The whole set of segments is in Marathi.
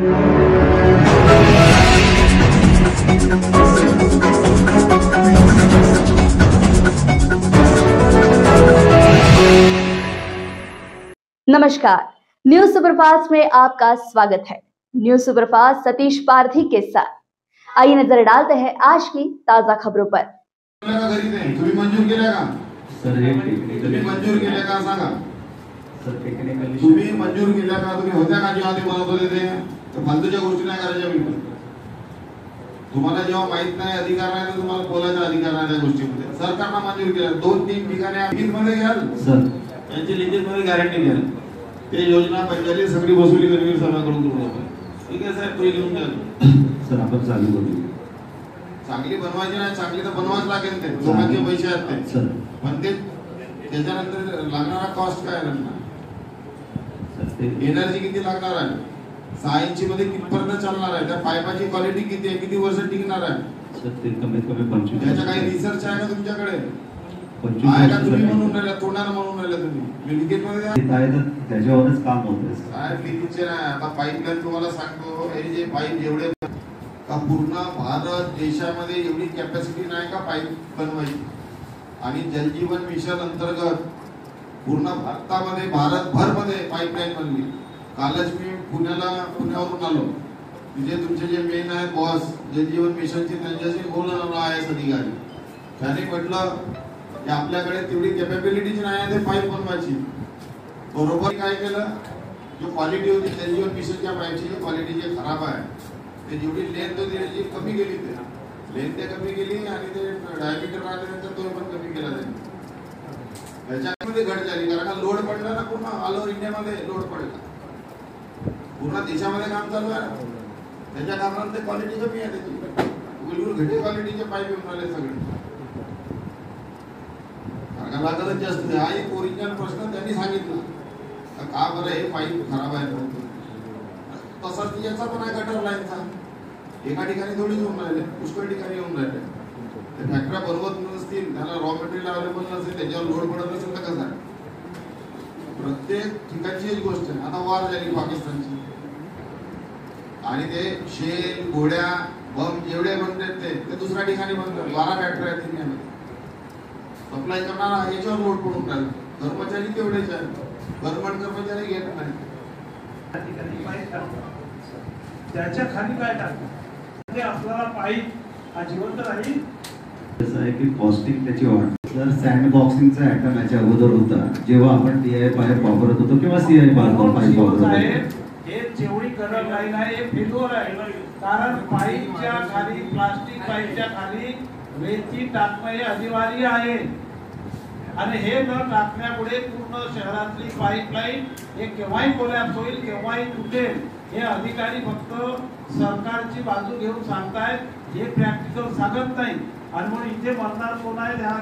नमस्कार, न्यूज सुपरफास्ट में आपका स्वागत है। न्यूज सुपरफास्ट सतीश पारधी के साथ आइए नजर डालते हैं आज की ताजा खबरों पर। तुम्ही मंजूर केल्या का सर? तुम्ही मंजूर केल्या का सांगा सर? टेक्निकली तुम्ही मंजूर केल्या का? तुम्ही होत्या का जेव्हा ते बनवत होते ते? तर फालतूच्या गोष्टी नाही करायच्या बिलकुल. तुम्हाला जेव्हा माहित नाही, अधिकार नाही, तर तुम्हाला बोलायचा अधिकार नाही त्या गोष्टीमध्ये. सरकारने मंजूर केलं 2-3 ठिकाणी लिखितमध्ये घ्याल सर, यांची लिखितमध्ये गॅरंटी घ्याल. ते योजना पंचायती सगळी वसुली करवी सभाकडून करू आपण. ठीक आहे साहेब, तो लिहून द्या. सर आपण चालू करू. चांगली बनवायची नाही, चांगली तर बनवाच लागेल. ते लोकांचे पैसे आहेत ते सर, पण ते त्याच्यानंतर लागणारा कॉस्ट काय लागणार, एनर्जी किती लागणार आहे, 6 इंचीमध्ये कितपर्यंत चालणार आहे, त्या पाईपाची क्वालिटी किती आहे, किती वर्ष टिकणार आहे. सर ते कमीत कमी 25. त्याचा काही रिसर्च आहे का तुमच्याकडे? 25 आहे का? तुम्ही म्हणून राहिला, तोंडाने म्हणून राहिला तुम्ही. लिखितमध्ये द्या. त्याच्यावरच काम होतं साहेब. लिखितचे नाही. आता पाईपलाईन तुम्हाला सांगतो, हे जे पाईप एवढे का पूर्ण भारत देशामध्ये एवढी कॅपॅसिटी नाही का पाईप बनवायची. आणि जलजीवन मिशन अंतर्गत पूर्ण भारतामध्ये, भारतभर मध्ये पाईपलाईन बनली. कालच मी पुण्यावरून आलो. तिथे तुमचे जे मेन आहेत बॉस जलजीवन मिशनचे, त्यांच्याशी बोलून आहे अधिकारी. त्याने म्हटलं की आपल्याकडे तेवढी कॅपॅबिलिटीच नाही आहे ते पाईप बनवायची. बरोबर काय केलं, जो क्वालिटी होती जलजीवन मिशनच्या पाईपची, जी क्वालिटी जी खराब आहे, ते जेवढी लेंथ होती त्याची कमी केली. ते लेंथ कमी केली आणि ते डायमीटर राहते त्यांचा तो पण कमी केला त्यांनी. त्याच्यामध्ये घट झाली, कारण का लोड पडला ना, पूर्ण ऑल ओव्हर इंडियामध्ये लोड पडला. पूर्ण देशामध्ये काम चालू आहे. त्याच्या कारणाने ते क्वालिटी कमी आहे त्याची. बिलकुल घटी क्वालिटीचे पाईप येऊन आले सगळे. कारण लागतच जास्त. हा एक ओरिजिनल प्रश्न त्यांनी सांगितला का बरं हे पाईप खराब आहे. तसाच याचा पण आहे गटर लाईनचा. एका ठिकाणी थोडीच होऊन राहिले, पुष्कळ ठिकाणी होऊन राहिले. ते फॅक्टऱ्या बनवत नसतील, त्याला रॉ मटेरियल अवेलेबल नसेल, त्याच्यावर लोड पडत नसेल तर कसं आहे. प्रत्येक ठिकाणची एक गोष्ट आहे. आता वार झाली पाकिस्तानची आणि ते शेल, गोळ्या, बम जेवढे बनतात ते दुसऱ्या ठिकाणी बनतात. 12 फॅक्टऱ्या आहेत इंडियामध्ये. सप्लाय करणारा याच्यावर लोड पडून राहिला. कर्मचारी तेवढेच आहेत, गव्हर्नमेंट कर्मचारी घेत नाही. त्याच्या खाली काय टाकतात म्हणजे आपल्याला पाईप हा जिवंत राहील. कसं आहे की कॉस्टिंग त्याची वाढ. जर सँड बॉक्सिंगचा आयटम याच्या अगोदर होता, जेव्हा आपण DI पाईप वापरत होतो किंवा CI पाईप वापरत होतो, हे जेवढी गरज नाही ना, हे फेल्युअर आहे. कारण पाईपच्या खाली, प्लास्टिक पाईपच्या खाली रेती टाकणं हे अनिवार्य आहे. आणि हे न टाकण्यामुळे पूर्ण शहरातली पाईपलाईन हे केव्हाही कोलॅप्स होईल, केव्हाही तुटेल. हे अधिकारी फक्त सरकारची बाजू घेऊन सांगतायत, हे प्रॅक्टिकल सांगत नाही. आणि म्हणून इथे मरणार कोण आहे, त्या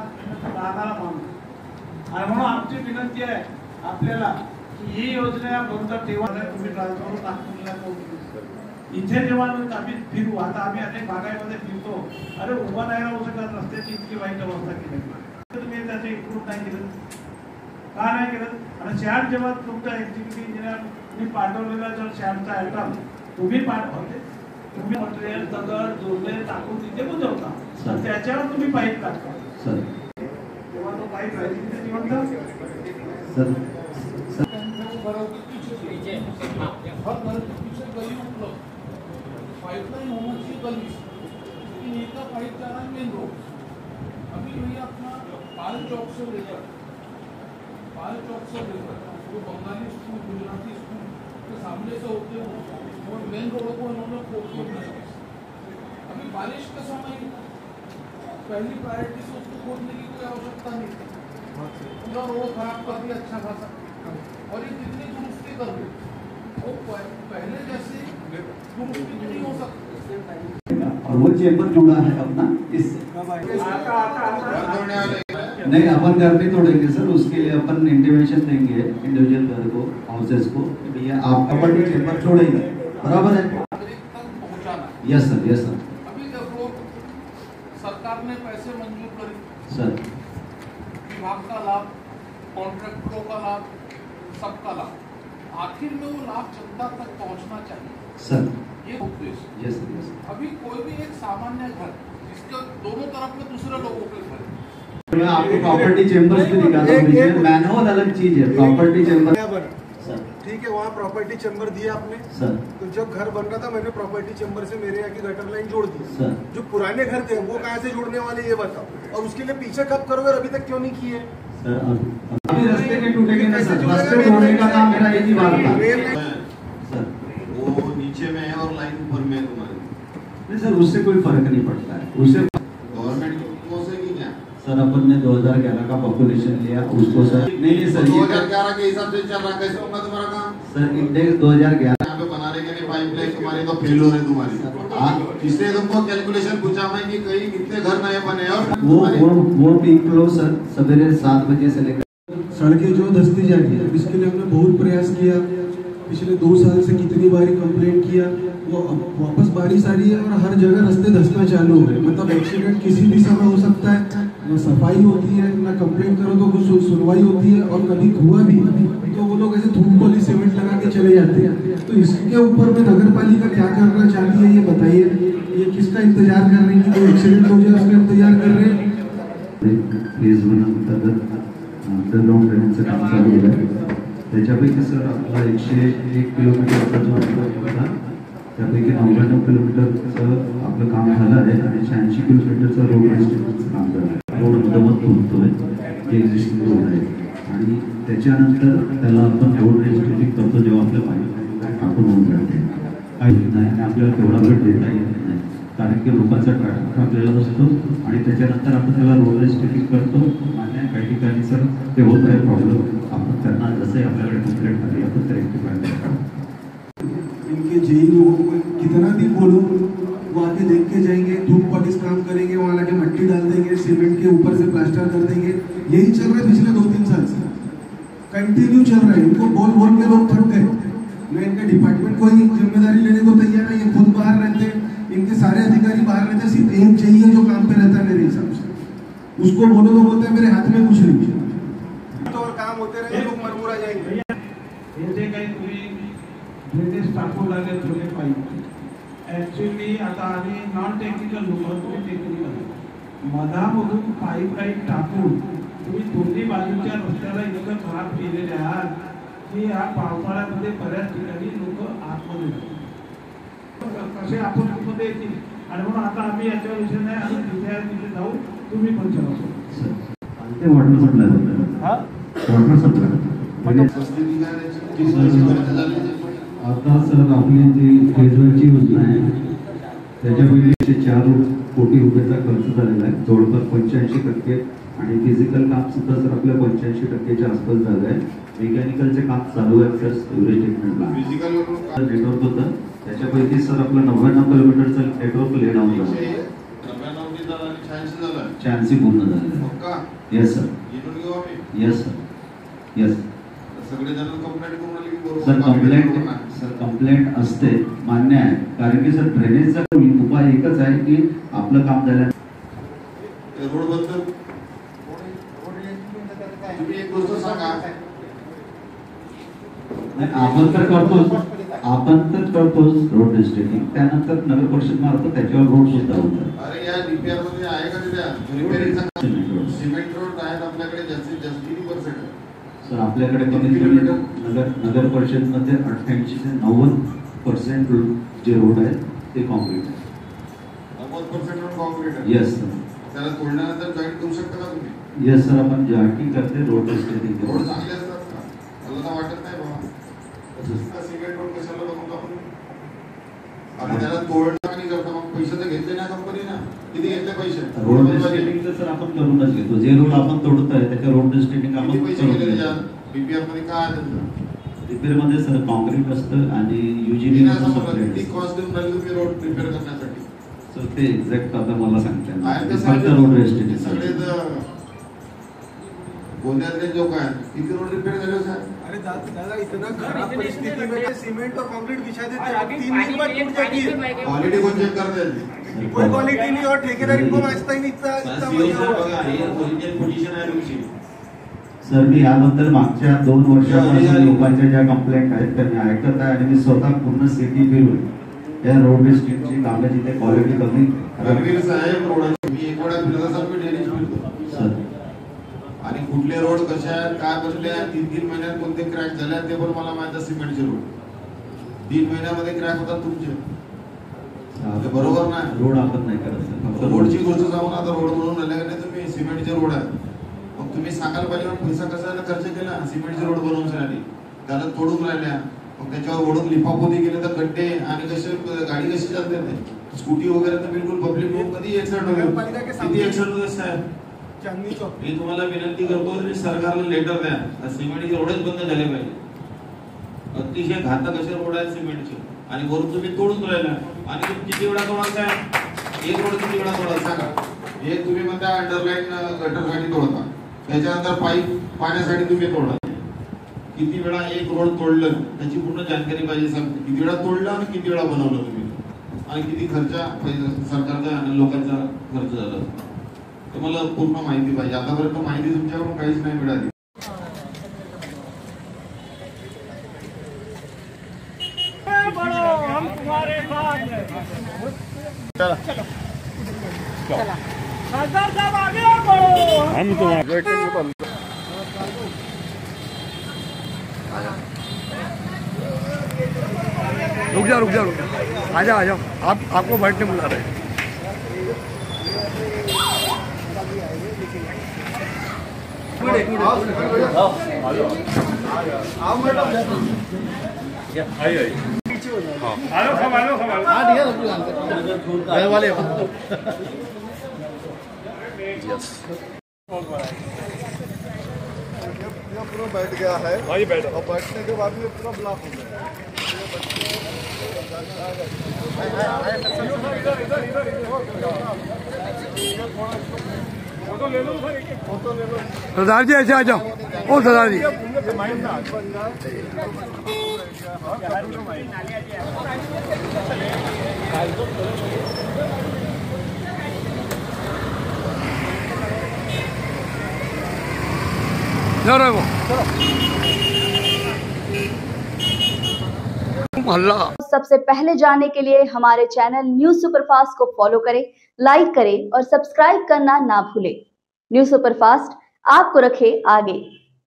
राहणारा माणूस. आणि म्हणून आमची विनंती आहे आपल्याला की ही योजना बंद ठेवा. तुम्ही ट्रान्सफर नागपूरला इथे जेव्हा आम्ही फिरू, आता आम्ही अनेक भागामध्ये फिरतो, अरे उभं नाही राहू शकत, रस्त्याची इतकी वाईट अवस्था केली. तुम्ही त्याचं इम्प्रूव्ह नाही केलं का? नाही केलं. आणि शॅड जेव्हा तुमचा एक्झिक्युटिव्ह इंजिनियर पाठवलेला जर शॅडचा आयटम तुम्ही पाठवते, तुम्ही मटेरियल दगड जोडले टाकून तिथे बुजवता, तर त्याच्यावर तुम्ही पाईप टाकता. सर तेव्हा तो पाईप राहील तिथे जिवंत. सर पाइपलाइन होना चाहिए गली, लेकिन एक का पाइप जा रहा है मेन रोड. अभी भैया अपना पाल चौक से लेकर वो बंगाली स्कूल, गुजराती स्कूल के सामने से होते हो और मेन रोड को उन्होंने खोदना है. अभी बारिश का समय, पहली प्रायोरिटी से उसको खोदने की कोई आवश्यकता नहीं. पूरा रोड खराब कर दिया अच्छा खासा, और ये जितनी दुरुस्ती कर दी वो पहले जैसे दुरुस्ती नहीं हो सकती. और वो चेंबर जुड़ा है अपना इससे. नहीं, अपन घर भी तोड़ेंगे सर. उसके लिए अपन इंटीमेशन देंगे इंडिविजुअल घर को, हाउसेस को, भैया आप अपन चेंबर छोड़ेंगे. बराबर है? Yes sir, yes sir. अभी देखो सरकार ने पैसे मंजूर करे सर, विभाग का लाभ, कॉन्ट्रैक्टरों का लाभ, सबका लाभ. आखिर में वो लाभ जनता तक पहुंचना चाहिए. सर ये उद्देश्य। Yes yes. अभी कोई भी एक सामान्य घर जिसके दोनों तरफ में दूसरे लोगों के घर है। मैं आपको प्रॉपर्टी चेम्बर्स भी दिखाता हूँ, मैनुअल अलग चीज है, प्रॉपर्टी चेम्बर। ठीक है, वहाँ प्रॉपर्टी चेम्बर दिया आपने सर। तो जब घर बन रहा था मैंने प्रॉपर्टी चेम्बर से मेरे यहाँ की गटर लाइन जोड़ दी सर। जो पुराने घर थे वो कहाँ से जोड़ने वाले ये बताओ, और उसके लिए पीछे कब करोगे, अभी तक क्यों नहीं किए? सर अभी रास्ते के टूटेंगे ना सर, रास्ते तोड़ने का काम मेरा एक ही बात था सर। वो नीचे में है और लाइन ऊपर में है तुम्हारी। नहीं सर, उससे कोई फर्क नहीं पड़ता है, उससे गवर्नमेंट को से की क्या सर अपन ने 2011 का पॉपुलेशन लिया उसको सर। नहीं सर, 2011 के हिसाब से चल रहा, कैसे होगा तुम्हारा काम? सर इंडेक्स 2011 यहाँ पे बनाने के लिए पाइपलाइन तुम्हारी तो फेल हो रही तुम्हारी। इसलिए तुमको कैलकुलेशन पूछा मैं कि कहीं कितने घर नए बने और वो पीक लो सर सवेरे 7 बजे से लेकर सड़कें जो धंसती जा रही है, इसके लिए हमने बहुत प्रयास किया, पिछले 2 साल से कितनी बारी कंप्लेंट किया, वो वापस बारिश आ रही है और हर जगह रास्ते धंसना चालू हो गए। मतलब एक्सीडेंट किसी भी समय हो सकता है, ना सफाई होती है ना कंप्लेंट करो तो कुछ सुनवाई होती है, और कभी हुआ भी तो वो लोग ऐसे धूप वाली सीमेंट लगा के चले जाते हैं। तो इसके ऊपर में नगर पालिका क्या करना चाहती है ये बताइए, ये किसका इंतजार कर रहे हैं कि कोई एक्सीडेंट हो जाए उसका इंतजार कर रहे हैं? फेज 1 अंतर्गत अंडरग्राउंड ड्रेनेजचं काम चालू आहे, त्याच्यापैकी सर आपला 101 किलोमीटरचा जो नेटवर्क होता त्यापैकी 99 किलोमीटरचं आपलं काम झालं आहे आणि 86 किलोमीटरचं रोड रेस्टिंगचं काम झालं आहे। रोड मधोमध तोडतोय जे एक्झिस्टिंग रोड आहे आणि त्याच्यानंतर त्याला आपण रोड रेस्टिंग करतो जेव्हा आपल्या पाईपलाईन टाकून होऊन जाते काही नाही आणि आपल्याला तेवढा वेळ देता येत नाही कारण की लोकांचा ट्रॅफिक आपल्याला असतो आणि त्याच्यानंतर आपण त्याला रोड रेस्टिंग करतो। मान्य काही ठिकाणी सर ते होत आहे प्रॉब्लेम, आपण त्यांना जसे आपल्याकडे कंप्लेंट आली आपण ते रेक्टिफाय करतो। इनके जेई लोगों को कितना भी बोलो वो आके देख के जाएंगे, धूप पटिस काम करेंगे, वहाँ लाके मट्टी डाल देंगे, सीमेंट के ऊपर से प्लास्टर कर देंगे। यही चल रहा है पिछले 2-3 साल से, कंटिन्यू चल रहा है। इनको बोल बोल के लोग थक गए, मैं इनके डिपार्टमेंट को ही जिम्मेदारी लेने को तैयार है। ये खुद बाहर रहते हैं, इनके सारे अधिकारी बाहर रहते हैं, सिर्फ एक चाहिए जो काम पे रहता है मेरे हिसाब से। उसको बोलो तो बोलते हैं मेरे हाथ में कुछ नहीं है, तो और काम होते रहे लोग मरमुरा जाएंगे। हे काही तुम्ही ड्रेनेज टाकू लागले थोडे पाईप, ऍक्च्युअली आता आम्ही नॉन टेक्निकल लोक, तुम्ही टेक्निकल मधामधून पाईपलाईन टाकून तुम्ही दोन्ही बाजूच्या रस्त्याला इतकं खराब केलेले आहात की या पावसाळ्यामध्ये बऱ्याच ठिकाणी लोक आतमध्ये कसे आपण आतमध्ये येतील, आणि म्हणून आता आम्ही याच्या विषय नाही आणि तिथे जाऊ, तुम्ही पण चला ते वॉटर सप्लाय वॉटर सप्लाय आता सर आपली जी फेज 1ची योजना आहे त्याच्यापैकी 4 कोटी रुपयाचा खर्च झालेला आहे, जवळपास 85% आणि फिजिकल काम सुद्धा सर आपल्या 85%च्या आसपास झालं आहे। मेकॅनिकलचे काम चालू आहे सर, स्टोरेज ट्रीटमेंटला नेटवर्क होतं त्याच्यापैकी सर आपलं 99 किलोमीटरचं नेटवर्क ले डाऊन झालं, 86 पूर्ण झालं। Yes sir, yes sir, yes sir complaint असते, मान्य आहे, कारण की सर ड्रेनेजचा उपाय एकच आहे की आपलं काम झालं। रोड बद्दल तुम्ही एक गोष्ट सांगा, आपण तर करतोच रोड डिस्ट्रिक्टिंग, त्यानंतर नगर परिषद मार्फत त्याच्यावर रोड सुद्धा होतात। अरे या रिपेअर मध्ये आहे का तिथे रिपेअरिंगचा सिमेंट रोड आहेत आपल्याकडे जास्तीत जास्त किती % आहे सर? आपल्याकडे कमीत कमी नगर परिषद मध्ये 88 ते 90% जे रोड आहेत ते कॉन्क्रीट आहे। 90% रोड कॉन्क्रीट आहे? Yes sir. त्याला तोडल्यानंतर जॉईंट करू शकता का तुम्ही? येस सर, आपण जॉईंटिंग करते, रोड डिस्ट्रिक्टिंग रोड चांगले असतात का? मला तर वाटत नाही बाबा, सिमेंट रोड कशाला बनवतो आपण? आणि त्याला तोडणं आणि करतो मग पैसे तर घेतले ना कंपनी ना, किती घेतले पैसे? रोड डिस्ट्रिक्टिंग सर आपण करूनच घेतो, जे रोड आपण तोडतोय त्याच्या रोड डिस्ट्रिक्टिंग आपण पैसे घेतले त्याच्यात बीपीआर मध्ये काय आहे त्याचं? रिपेअर मध्ये सर कॉन्क्रीट असतं आणि युजीबी किती कॉस्ट देऊन राहिली तुम्ही रोड रिपेअर करण्यासाठी? सर ते एक्झॅक्ट आता मला सांगता आहे येणार ते फक्त रोड डिस्ट्रिक्टिंग सगळे गोंदियातले लोक आहेत, किती रोड रिपेअर झाले सर? अरे दादा इतना खराब परिस्थिति में सीमेंट और कंक्रीट बिछा देते हैं, 3 दिन बाद टूट जाती है। क्वालिटी कौन चेक करते हैं? कोई क्वालिटी नहीं, और ठेकेदार इनको वाचता ही नहीं, इतना पोजीशन आहे तुमची सर मी याबद्दल मागच्या 2 वर्षापासून लोकांच्या ज्या कंप्लेंट आहेत त्यांनी ऐकत आहे आणि मी स्वतः पूर्ण सिटी फिरून या रोड डिस्ट्रिक्टची कामं जिथे क्वालिटी कमी रणवीर साहेब रोडाची मी एक वेळा फिरत असाल मी डेली फिरतो सर आणि कुठले रोड कसे आहेत काय बनले आहेत 3-3 महिन्यात कोणते क्रॅक झाले आहेत ते पण मला माहित आहे. सिमेंटचे रोड 3 महिन्यामध्ये क्रॅक होतात तुमचे, ते बरोबर नाही. रोड आपण नाही करत सर, फक्त रोडची गोष्ट जाऊन आता रोड म्हणून आले नाही तुम्ही सिमेंटचे रोड आहेत. मग तुम्ही सांगायला पाहिजे पैसा कसा खर्च केला सिमेंटचे रोड बनवण्यासाठी, त्याला तोडून राहिल्या मग त्याच्यावर ओढून लिफापोती केले तर गड्डे आणि कसे गाडी कशी चालते ते स्कूटी वगैरे तर बिलकुल पब्लिक लोक कधी ऍक्सिडेंट होईल, किती ऍक्सिडेंट होत साहेब. मी तुम्हाला विनंती करतो की सरकारला लेटर द्या सिमेंटचे रोडच बंद झाले पाहिजे. अतिशय घातक असे रोड आहेत सिमेंटचे आणि वरून तुम्ही तोडून राहिला आणि तुम्ही किती वेळा तोडाल साहेब, एक रोड किती वेळा तोडाल सांगा. हे तुम्ही म्हणता अंडरलाईन गटरसाठी तोडता, त्याच्यानंतर पाईप पाण्यासाठी तुम्ही तोडा. किती वेळा एक रोड तोडलं त्याची पूर्ण जानकारी पाहिजे. सांगते किती वेळा तोडलं आणि किती वेळा बनवलं तुम्ही आणि किती खर्च सरकारचा आणि लोकांचा खर्च झाला तुम्हाला पूर्ण माहिती पाहिजे. आतापर्यंत माहिती तुमच्याकडून काहीच नाही मिळाली. हम तुम्हारे रुक जा आ जाओ आपको बैठने बुला रहे हैं. पूरा बैठ गया है भाई, बैठ और बैठने के बाद में पूरा ब्लॉक हो गया. सरदार जी ऐसे आ जाओ. ओ सरदार जी वो सबसे पहले जानने के लिए हमारे चैनल न्यूज सुपरफास्ट को फॉलो करें, लाइक करें और सब्सक्राइब करना ना भूलें. न्यूज सुपरफास्ट आपको रखे आगे.